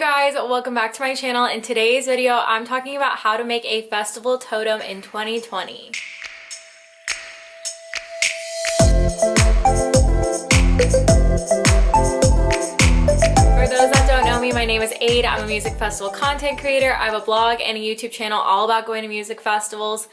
guys, welcome back to my channel. In today's video, I'm talking about how to make a festival totem in 2020. For those that don't know me, my name is Aid. I'm a music festival content creator. I have a blog and a YouTube channel all about going to music festivals.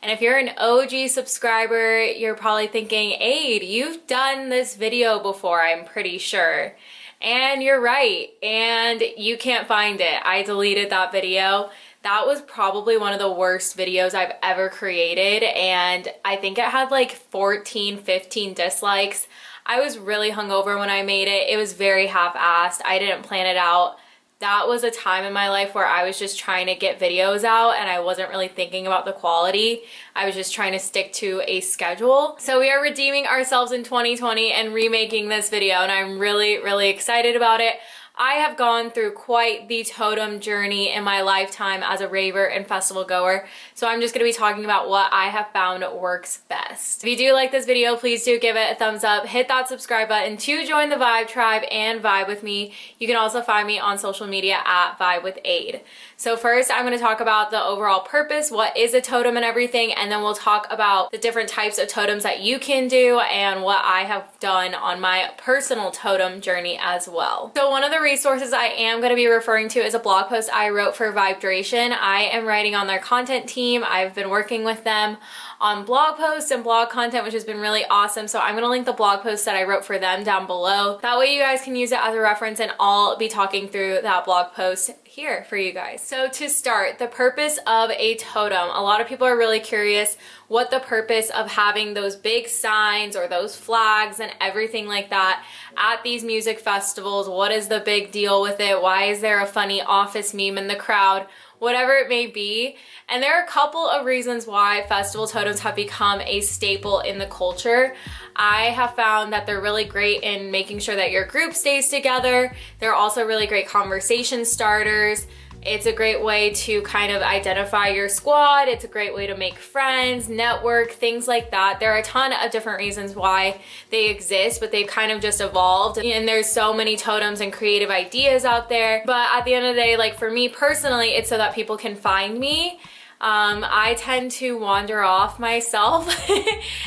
And if you're an OG subscriber, you're probably thinking, Aid, you've done this video before, I'm pretty sure. And you're right, and you can't find it. I deleted that video. That was probably one of the worst videos I've ever created, and I think it had like 14, 15 dislikes. I was really hungover when I made it. It was very half-assed. I didn't plan it out. That was a time in my life where I was just trying to get videos out and I wasn't really thinking about the quality. I was just trying to stick to a schedule. So we are redeeming ourselves in 2020 and remaking this video, and I'm really excited about it. I have gone through quite the totem journey in my lifetime as a raver and festival goer, so I'm just going to be talking about what I have found works best. If you do like this video, please do give it a thumbs up, hit that subscribe button to join the Vibe Tribe and vibe with me. You can also find me on social media at Vibe with Aid. So first, I'm going to talk about the overall purpose, what is a totem and everything, and then we'll talk about the different types of totems that you can do and what I have done on my personal totem journey as well. So one of the resources I am going to be referring to is a blog post I wrote for Vibration. I am writing on their content team. I've been working with them on blog posts and blog content, which has been really awesome. So I'm going to link the blog post that I wrote for them down below. That way you guys can use it as a reference, and I'll be talking through that blog post here for you guys. So to start, the purpose of a totem. A lot of people are really curious what the purpose of having those big signs or those flags and everything like that at these music festivals. What is the big deal with it? Why is there a funny office meme in the crowd? Whatever it may be. And there are a couple of reasons why festival totems have become a staple in the culture. I have found that they're really great in making sure that your group stays together. They're also really great conversation starters. It's a great way to kind of identify your squad. It's a great way to make friends, network, things like that. There are a ton of different reasons why they exist, but they've kind of just evolved. And there's so many totems and creative ideas out there. But at the end of the day, like for me personally, it's so that people can find me. I tend to wander off myself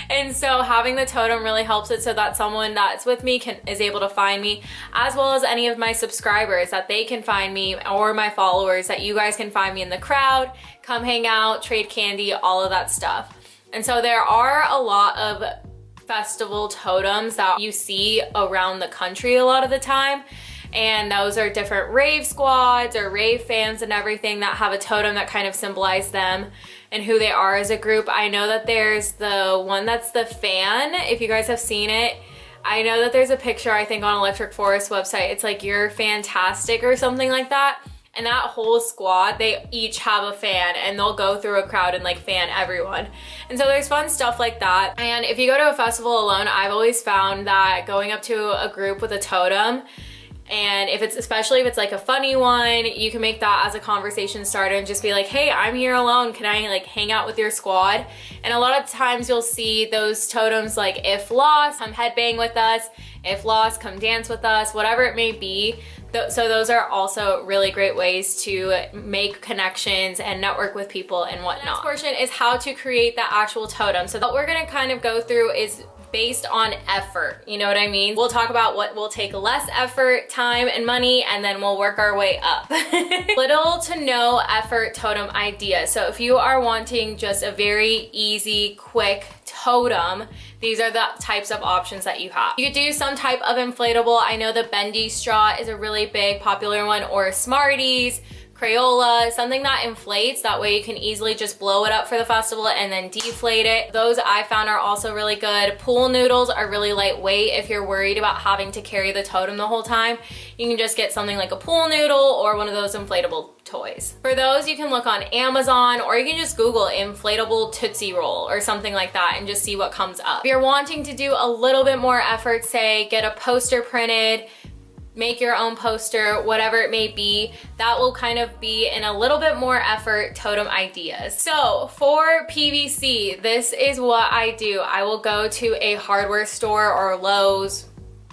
and so having the totem really helps it so that someone that's with me is able to find me, as well as any of my subscribers, that they can find me, or my followers, that you guys can find me in the crowd, come hang out, trade candy, all of that stuff. And so there are a lot of festival totems that you see around the country a lot of the time. And those are different rave squads or rave fans and everything that have a totem that kind of symbolize them and who they are as a group. I know that there's the one that's the fan, if you guys have seen it. I know that there's a picture, I think, on Electric Forest website. It's like "You're fantastic" or something like that. And that whole squad, they each have a fan, and they'll go through a crowd and like fan everyone. And so there's fun stuff like that. And if you go to a festival alone, I've always found that going up to a group with a totem, and especially if it's like a funny one, you can make that as a conversation starter and just be like, hey, I'm here alone. Can I like hang out with your squad? And a lot of times you'll see those totems like, if lost, come headbang with us. If lost, come dance with us, whatever it may be. So those are also really great ways to make connections and network with people and whatnot. The next portion is how to create the actual totem. So what we're gonna kind of go through is based on effort, you know what I mean? We'll talk about what will take less effort, time, and money, and then we'll work our way up. Little to no effort totem idea. So if you are wanting just a very easy, quick totem, these are the types of options that you have. You could do some type of inflatable. I know the bendy straw is a really big popular one, or Smarties, Crayola, something that inflates. That way you can easily just blow it up for the festival and then deflate it. Those I found are also really good. Pool noodles are really lightweight if you're worried about having to carry the totem the whole time. You can just get something like a pool noodle or one of those inflatable toys. For those, you can look on Amazon, or you can just Google inflatable Tootsie Roll or something like that and just see what comes up. If you're wanting to do a little bit more effort, say get a poster printed, make your own poster, whatever it may be, that will kind of be in a little bit more effort totem ideas. So for PVC, this is what I do. I will go to a hardware store or Lowe's,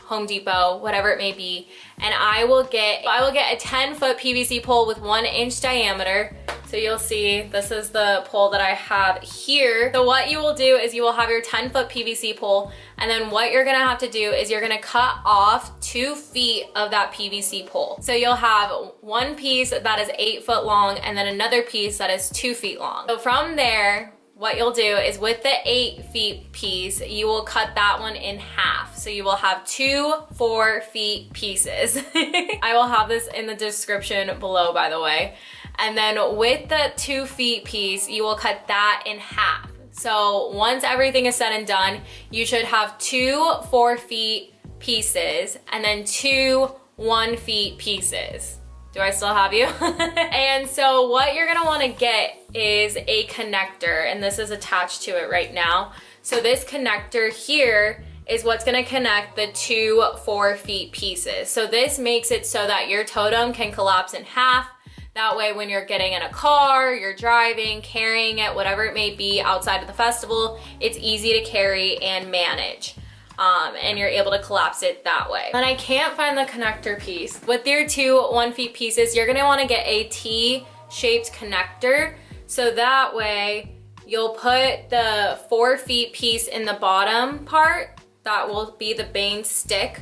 Home Depot, whatever it may be, and I will get a 10-foot PVC pole with 1-inch diameter. So you'll see this is the pole that I have here. So what you will do is you will have your 10-foot PVC pole, and then what you're gonna have to do is you're gonna cut off 2 feet of that PVC pole. So you'll have one piece that is 8 foot long and then another piece that is 2 feet long. So from there, what you'll do is with the 8 feet piece, you will cut that one in half. So you will have 2 4-feet pieces. I will have this in the description below, by the way. And then with the 2 feet piece, you will cut that in half. So once everything is said and done, you should have 2 4-feet pieces and then 2 1-feet pieces. Do I still have you? And so what you're gonna wanna get is a connector, and this is attached to it right now. So this connector here is what's gonna connect the 2 4-feet pieces. So this makes it so that your totem can collapse in half. That way when you're getting in a car, you're driving, carrying it, whatever it may be outside of the festival, it's easy to carry and manage. And you're able to collapse it that way. And I can't find the connector piece. With your 2 1-feet pieces, you're gonna wanna get a T-shaped connector. So that way you'll put the 4-feet piece in the bottom part. That will be the main stick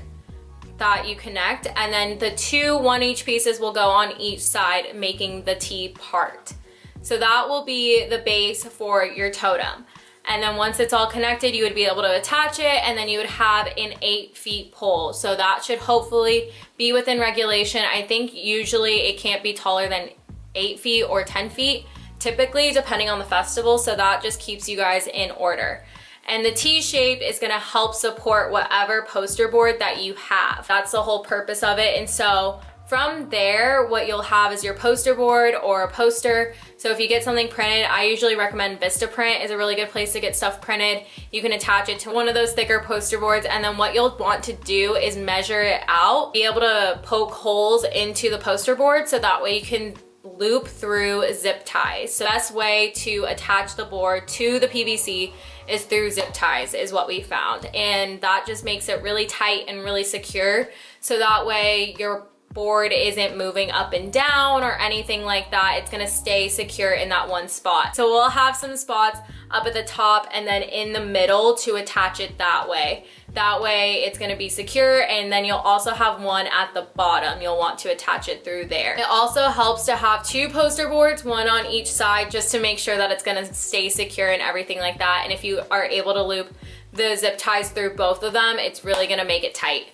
that you connect. And then the 2 1-each pieces will go on each side, making the T part. So that will be the base for your totem. And then once it's all connected, you would be able to attach it, and then you would have an 8-feet pole. So that should hopefully be within regulation. I think usually it can't be taller than 8 feet or 10 feet, typically depending on the festival. So that just keeps you guys in order. And the T shape is gonna help support whatever poster board that you have. That's the whole purpose of it. And so from there, what you'll have is your poster board or a poster. So if you get something printed, I usually recommend Vistaprint is a really good place to get stuff printed. You can attach it to one of those thicker poster boards, and then what you'll want to do is measure it out, be able to poke holes into the poster board so that way you can loop through zip ties. So the best way to attach the board to the PVC is through zip ties, is what we found. And that just makes it really tight and really secure. So that way your board isn't moving up and down or anything like that. It's gonna stay secure in that one spot. So we'll have some spots up at the top and then in the middle to attach it that way. That way it's gonna be secure, and then you'll also have one at the bottom. You'll want to attach it through there. It also helps to have 2 poster boards, one on each side, just to make sure that it's gonna stay secure and everything like that. And if you are able to loop the zip ties through both of them, it's really gonna make it tight.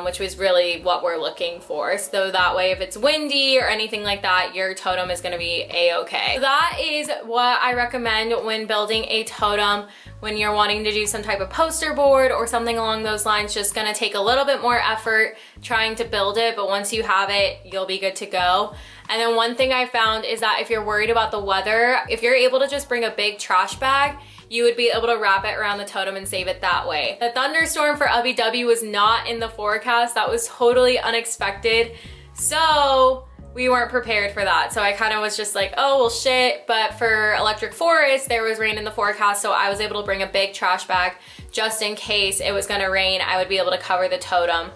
Which was really what we're looking for. So that way if it's windy or anything like that, your totem is gonna be a-okay. So that is what I recommend when building a totem. When you're wanting to do some type of poster board or something along those lines, just gonna take a little bit more effort trying to build it, but once you have it, you'll be good to go. And then one thing I found is that if you're worried about the weather, if you're able to just bring a big trash bag, you would be able to wrap it around the totem and save it that way. The thunderstorm for UBW was not in the forecast. That was totally unexpected. So we weren't prepared for that. So I kind of was just like, oh, well shit. But for Electric Forest, there was rain in the forecast. So I was able to bring a big trash bag just in case it was gonna rain. I would be able to cover the totem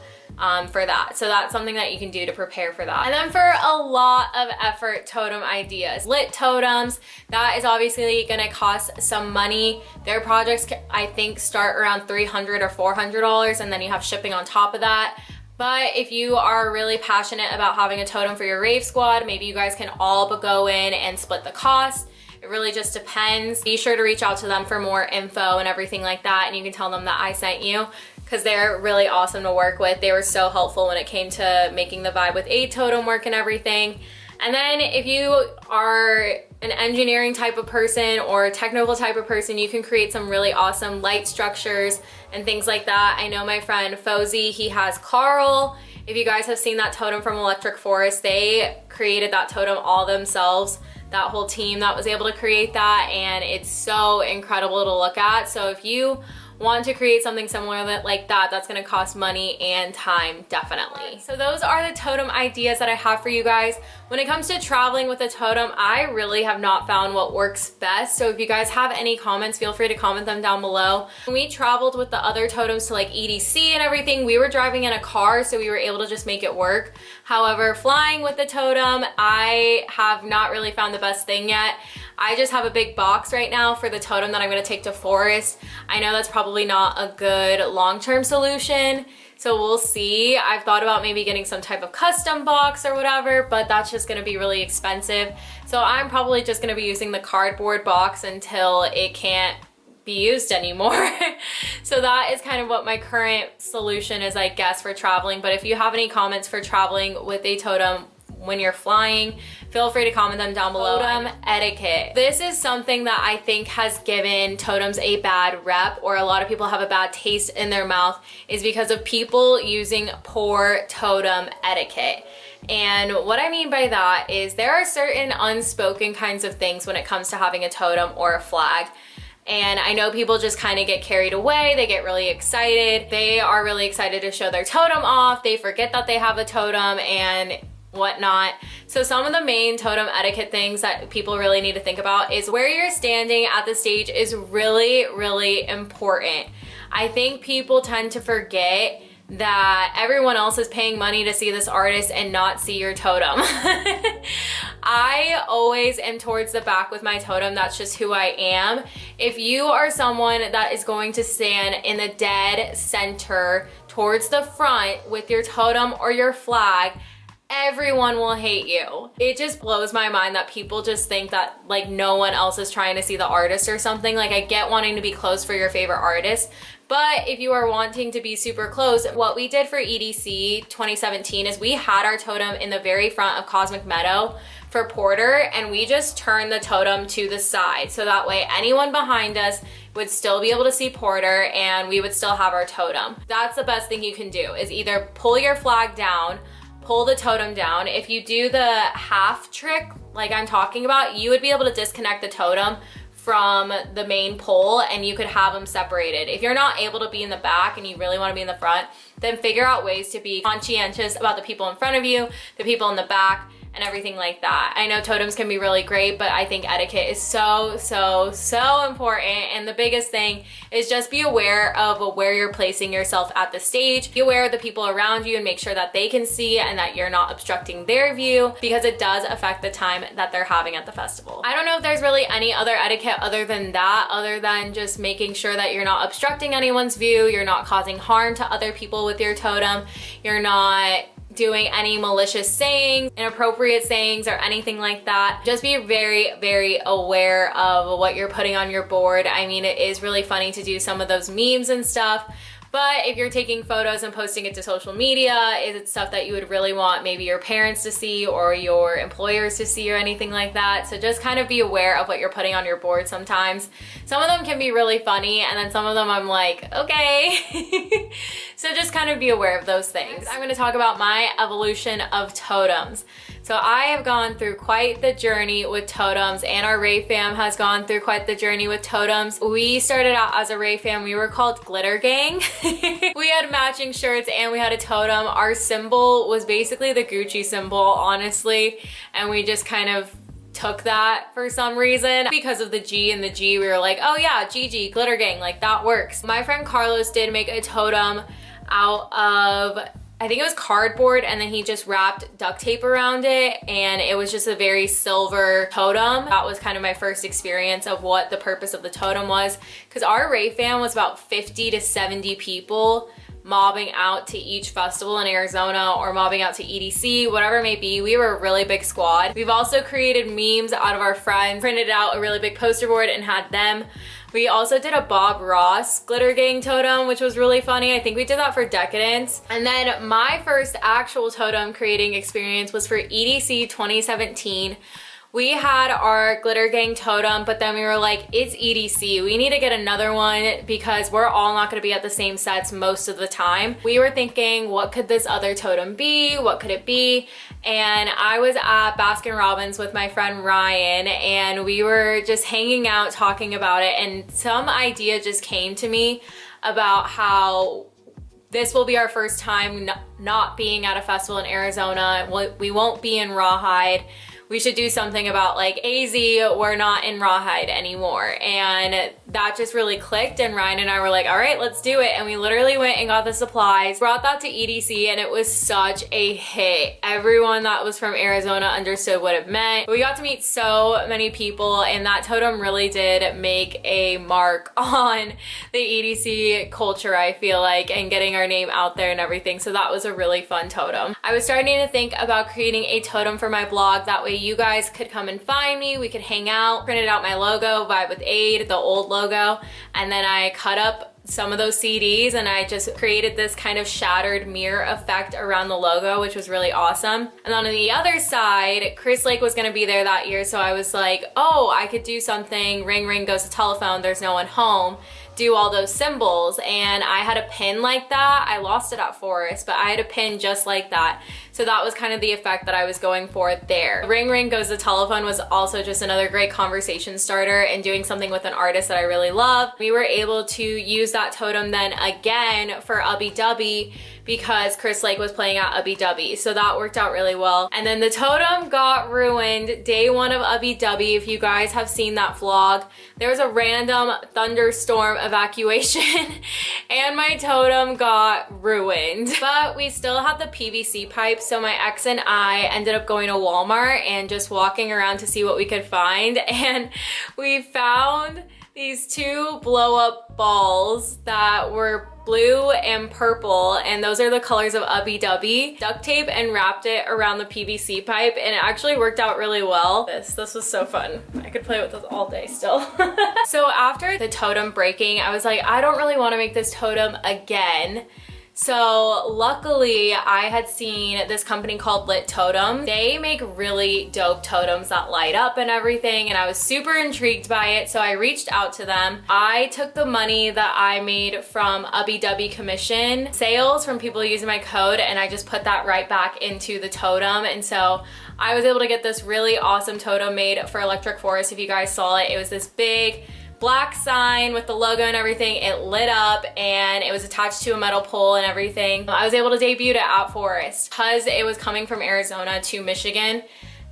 for that. So that's something that you can do to prepare for that. And then for a lot of effort totem ideas, lit totems, that is obviously gonna cost some money. Their projects, I think, start around $300 or $400, and then you have shipping on top of that. But if you are really passionate about having a totem for your rave squad, maybe you guys can all go in and split the cost. It really just depends. Be sure to reach out to them for more info and everything like that, and you can tell them that I sent you, because they're really awesome to work with. They were so helpful when it came to making the Vibe with a totem work and everything. And then if you are an engineering type of person or a technical type of person, you can create some really awesome light structures and things like that. I know my friend Fozy, he has Carl. If you guys have seen that totem from Electric Forest, they created that totem all themselves. That whole team that was able to create that, and it's so incredible to look at. So if you want to create something similar like that, that's gonna cost money and time, definitely. So those are the totem ideas that I have for you guys. When it comes to traveling with a totem, I really have not found what works best. So if you guys have any comments, feel free to comment them down below. When we traveled with the other totems to like EDC and everything, we were driving in a car, so we were able to just make it work. However, flying with the totem, I have not really found the best thing yet. I just have a big box right now for the totem that I'm gonna take to forest. I know that's probably not a good long-term solution, so we'll see. I've thought about maybe getting some type of custom box or whatever, but that's just gonna be really expensive. So I'm probably just gonna be using the cardboard box until it can't be used anymore. So that is kind of what my current solution is, I guess, for traveling. But if you have any comments for traveling with a totem when you're flying, feel free to comment them down below. Totem etiquette. This is something that I think has given totems a bad rep, or a lot of people have a bad taste in their mouth, is because of people using poor totem etiquette. And what I mean by that is there are certain unspoken kinds of things when it comes to having a totem or a flag. And I know people just kind of get carried away. They get really excited. They are really excited to show their totem off. They forget that they have a totem and whatnot. So some of the main totem etiquette things that people really need to think about is where you're standing at the stage is really, really important. I think people tend to forget that everyone else is paying money to see this artist and not see your totem. I always am towards the back with my totem. That's just who I am. If you are someone that is going to stand in the dead center towards the front with your totem or your flag, everyone will hate you. It just blows my mind that people just think that like no one else is trying to see the artist or something. Like, I get wanting to be close for your favorite artist, but if you are wanting to be super close, what we did for EDC 2017 is we had our totem in the very front of Cosmic Meadow for Porter, and we just turned the totem to the side. So that way anyone behind us would still be able to see Porter and we would still have our totem. That's the best thing you can do, is either pull your flag down, pull the totem down. If you do the half trick like I'm talking about, you would be able to disconnect the totem from the main pole and you could have them separated. If you're not able to be in the back and you really want to be in the front, then figure out ways to be conscientious about the people in front of you, the people in the back, and everything like that. I know totems can be really great, but I think etiquette is so, so, so important. And the biggest thing is just be aware of where you're placing yourself at the stage. Be aware of the people around you and make sure that they can see and that you're not obstructing their view, because it does affect the time that they're having at the festival. I don't know if there's really any other etiquette other than that, other than just making sure that you're not obstructing anyone's view, you're not causing harm to other people with your totem, you're not doing any malicious sayings, inappropriate sayings, or anything like that. Just be very, very aware of what you're putting on your board. I mean, it is really funny to do some of those memes and stuff, but if you're taking photos and posting it to social media, is it stuff that you would really want maybe your parents to see or your employers to see or anything like that? So just kind of be aware of what you're putting on your board sometimes. Some of them can be really funny, and then some of them I'm like, okay. So just kind of be aware of those things. I'm gonna talk about my evolution of totems. So I have gone through quite the journey with totems, and our Ray fam has gone through quite the journey with totems. We started out as a Ray fam. We were called Glitter Gang. We had matching shirts and we had a totem. Our symbol was basically the Gucci symbol, honestly, and we just kind of took that for some reason. Because of the G and the G, we were like, oh yeah, GG, Glitter Gang, like that works. My friend Carlos did make a totem out of, I think it was cardboard, and then he just wrapped duct tape around it, and it was just a very silver totem. That was kind of my first experience of what the purpose of the totem was, because our Ray fam was about 50 to 70 people mobbing out to each festival in Arizona or mobbing out to EDC, whatever it may be. We were a really big squad. We've also created memes out of our friends, printed out a really big poster board and had them. We also did a Bob Ross Glitter Gang totem, which was really funny. I think we did that for Decadence. And then my first actual totem creating experience was for EDC 2017. We had our Glitter Gang totem, but then we were like, it's EDC. We need to get another one because we're all not gonna be at the same sets most of the time. We were thinking, what could this other totem be? What could it be? And I was at Baskin Robbins with my friend Ryan, and we were just hanging out talking about it, and some idea just came to me about how this will be our first time not being at a festival in Arizona. We won't be in Rawhide. We should do something about like AZ, we're not in Rawhide anymore. And that just really clicked, and Ryan and I were like, all right, let's do it. And we literally went and got the supplies, brought that to EDC, and it was such a hit. Everyone that was from Arizona understood what it meant. We got to meet so many people, and that totem really did make a mark on the EDC culture, I feel like, and getting our name out there and everything. So that was a really fun totem. I was starting to think about creating a totem for my blog. That way you guys could come and find me, we could hang out, printed out my logo, Vibe with Aid, the old logo, and then I cut up some of those CDs and I just created this kind of shattered mirror effect around the logo, which was really awesome. And on the other side, Chris Lake was gonna be there that year, so I was like, oh, I could do something, ring ring goes the telephone, there's no one home, do all those symbols. And I had a pin like that. I lost it at Forest, but I had a pin just like that. So that was kind of the effect that I was going for there. Ring ring goes the telephone was also just another great conversation starter, and doing something with an artist that I really love. We were able to use that totem then again for Ubby Dubby because Chris Lake was playing at Ubby Dubby. So that worked out really well. And then the totem got ruined day one of Ubby Dubby. If you guys have seen that vlog, there was a random thunderstorm evacuation and my totem got ruined. But we still had the PVC pipe, so my ex and I ended up going to Walmart and just walking around to see what we could find, and we found these two blow up balls that were blue and purple, and those are the colors of Ubby Dubby. Duct tape and wrapped it around the PVC pipe, and it actually worked out really well. This was so fun. I could play with this all day still. So after the totem breaking, I was like, I don't really want to make this totem again. So luckily I had seen this company called Lit Totem. They make really dope totems that light up and everything, and I was super intrigued by it, so I reached out to them. I took the money that I made from Ubby Dubby commission sales from people using my code, and I just put that right back into the totem. And so I was able to get this really awesome totem made for Electric Forest. If you guys saw it, it was this big black sign with the logo and everything. It lit up and it was attached to a metal pole and everything. I was able to debut it at Forest. Because it was coming from Arizona to Michigan,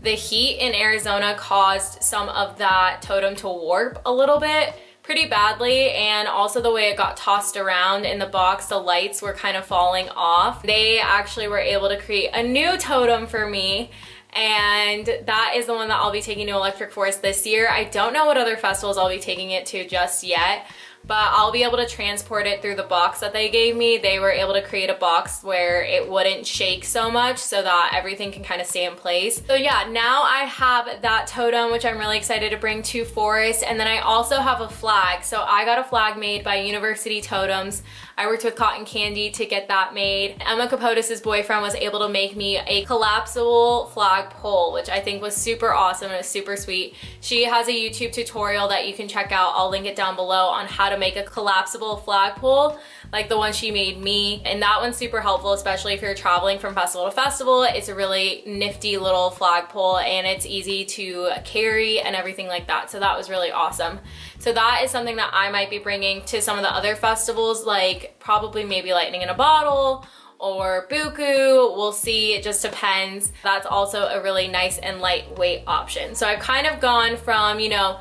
the heat in Arizona caused some of that totem to warp a little bit pretty badly, and also the way it got tossed around in the box, the lights were kind of falling off. They actually were able to create a new totem for me, and that is the one that I'll be taking to Electric Forest this year. I don't know what other festivals I'll be taking it to just yet, but I'll be able to transport it through the box that they gave me. They were able to create a box where it wouldn't shake so much so that everything can kind of stay in place. So yeah, now I have that totem, which I'm really excited to bring to Forest. And then I also have a flag. So I got a flag made by University Totems. I worked with Cotton Candy to get that made. Emma Capotes' boyfriend was able to make me a collapsible flag pole, which I think was super awesome and was super sweet. She has a YouTube tutorial that you can check out. I'll link it down below on how to make a collapsible flagpole like the one she made me, and that one's super helpful, especially if you're traveling from festival to festival. It's a really nifty little flagpole and it's easy to carry and everything like that, so that was really awesome. So that is something that I might be bringing to some of the other festivals, like probably maybe Lightning in a Bottle or Buku. We'll see, it just depends. That's also a really nice and lightweight option. So I've kind of gone from, you know,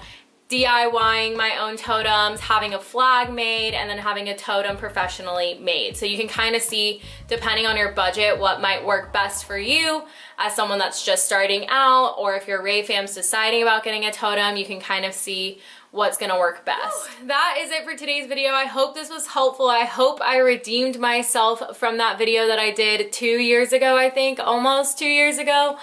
DIYing my own totems, having a flag made, and then having a totem professionally made. So you can kind of see, depending on your budget, what might work best for you as someone that's just starting out, or if your Ray fam's deciding about getting a totem, you can kind of see what's gonna work best. That is it for today's video. I hope this was helpful. I hope I redeemed myself from that video that I did 2 years ago, I think, almost 2 years ago.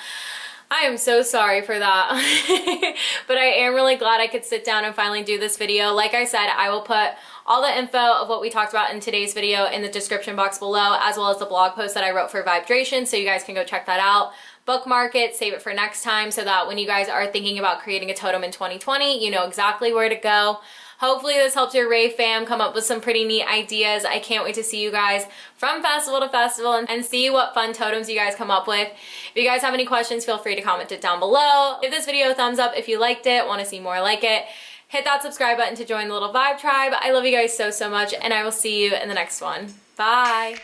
I am so sorry for that. But I am really glad I could sit down and finally do this video. Like I said, I will put all the info of what we talked about in today's video in the description box below, as well as the blog post that I wrote for Vibration, so you guys can go check that out. Bookmark it, save it for next time, so that when you guys are thinking about creating a totem in 2020, you know exactly where to go. Hopefully this helps your Ray fam come up with some pretty neat ideas. I can't wait to see you guys from festival to festival and see what fun totems you guys come up with. If you guys have any questions, feel free to comment it down below. Give this video a thumbs up if you liked it, want to see more like it. hit that subscribe button to join the little vibe tribe. I love you guys so much, and I will see you in the next one. Bye.